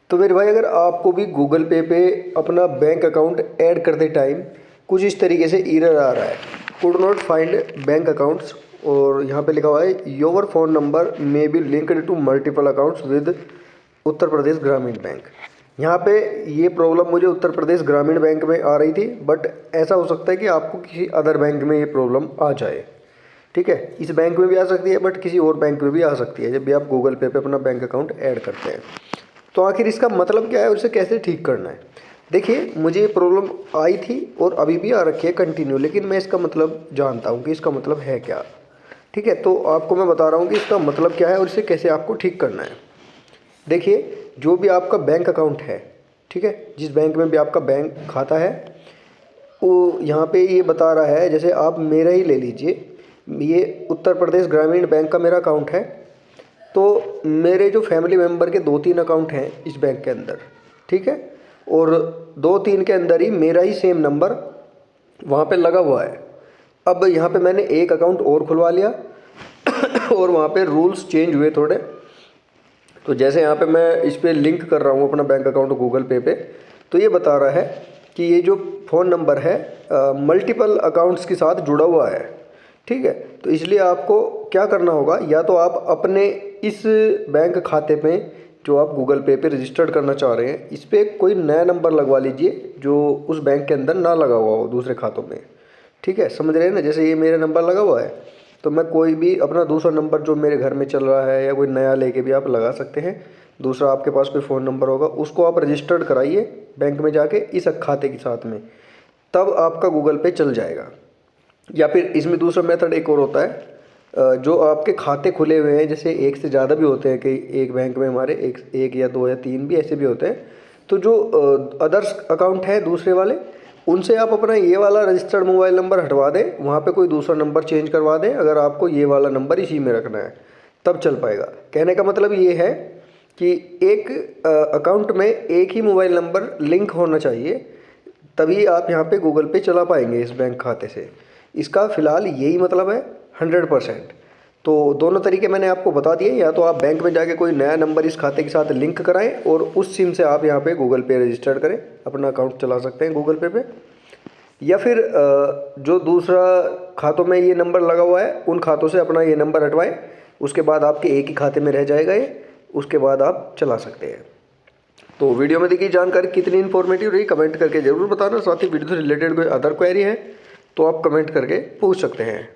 तो मेरे भाई, अगर आपको भी गूगल पे पे अपना बैंक अकाउंट ऐड करते टाइम कुछ इस तरीके से एरर आ रहा है, could not find bank accounts, और यहाँ पे लिखा हुआ है your phone number may be linked to multiple accounts with Uttar Pradesh Gramin bank. यहाँ पे ये प्रॉब्लम मुझे उत्तर प्रदेश ग्रामीण बैंक में आ रही थी, बट ऐसा हो सकता है कि आपको किसी अदर बैंक में ये प्रॉब्लम आ जाए। ठीक है, इस बैंक में भी आ सकती है, बट किसी और बैंक में भी आ सकती है जब भी आप गूगल पे पे अपना बैंक अकाउंट ऐड करते हैं। तो आखिर इसका मतलब क्या है और इसे कैसे ठीक करना है? देखिए, मुझे ये प्रॉब्लम आई थी और अभी भी आ रखी है कंटिन्यू, लेकिन मैं इसका मतलब जानता हूँ कि इसका मतलब है क्या। ठीक है, तो आपको मैं बता रहा हूँ कि इसका मतलब क्या है और इसे कैसे आपको ठीक करना है। देखिए, जो भी आपका बैंक अकाउंट है, ठीक है, जिस बैंक में भी आपका बैंक खाता है, वो यहाँ पे ये बता रहा है, जैसे आप मेरा ही ले लीजिए, ये उत्तर प्रदेश ग्रामीण बैंक का मेरा अकाउंट है। तो मेरे जो फैमिली मेम्बर के 2-3 अकाउंट हैं इस बैंक के अंदर, ठीक है, और 2-3 के अंदर ही मेरा ही सेम नंबर वहाँ पे लगा हुआ है। अब यहाँ पे मैंने एक अकाउंट और खुलवा लिया और वहाँ पे रूल्स चेंज हुए थोड़े। तो जैसे यहाँ पे मैं इस पर लिंक कर रहा हूँ अपना बैंक अकाउंट गूगल पे पे, तो ये बता रहा है कि ये जो फ़ोन नंबर है मल्टीपल अकाउंट्स के साथ जुड़ा हुआ है। ठीक है, तो इसलिए आपको क्या करना होगा, या तो आप अपने इस बैंक खाते में जो आप गूगल पे पे रजिस्टर्ड करना चाह रहे हैं, इस पर कोई नया नंबर लगवा लीजिए जो उस बैंक के अंदर ना लगा हुआ हो दूसरे खातों में। ठीक है, समझ रहे हैं ना? जैसे ये मेरा नंबर लगा हुआ है, तो मैं कोई भी अपना दूसरा नंबर जो मेरे घर में चल रहा है या कोई नया लेके भी आप लगा सकते हैं। दूसरा आपके पास कोई फ़ोन नंबर होगा, उसको आप रजिस्टर्ड कराइए बैंक में जाके इस खाते के साथ में, तब आपका गूगल पे चल जाएगा। या फिर इसमें दूसरा मेथड एक और होता है, जो आपके खाते खुले हुए हैं, जैसे एक से ज़्यादा भी होते हैं कि एक बैंक में हमारे एक या 2 या 3 भी ऐसे भी होते हैं, तो जो अदर्स अकाउंट है दूसरे वाले, उनसे आप अपना ये वाला रजिस्टर्ड मोबाइल नंबर हटवा दें, वहाँ पे कोई दूसरा नंबर चेंज करवा दें, अगर आपको ये वाला नंबर इसी में रखना है तब चल पाएगा। कहने का मतलब ये है कि एक अकाउंट में एक ही मोबाइल नंबर लिंक होना चाहिए, तभी आप यहाँ पे गूगल पे चला पाएंगे इस बैंक खाते से। इसका फ़िलहाल यही मतलब है 100%। तो दोनों तरीके मैंने आपको बता दिए, या तो आप बैंक में जाके कोई नया नंबर इस खाते के साथ लिंक कराएं और उस सिम से आप यहाँ पे गूगल पे रजिस्टर्ड करें, अपना अकाउंट चला सकते हैं गूगल पे पे। या फिर जो दूसरा खातों में ये नंबर लगा हुआ है उन खातों से अपना ये नंबर हटवाएं, उसके बाद आपके एक ही खाते में रह जाएगा ये, उसके बाद आप चला सकते हैं। तो वीडियो में देखिए जानकारी कितनी इन्फॉर्मेटिव रही, कमेंट करके ज़रूर बताना। साथ ही वीडियो से रिलेटेड कोई अदर क्वेरी है तो आप कमेंट करके पूछ सकते हैं।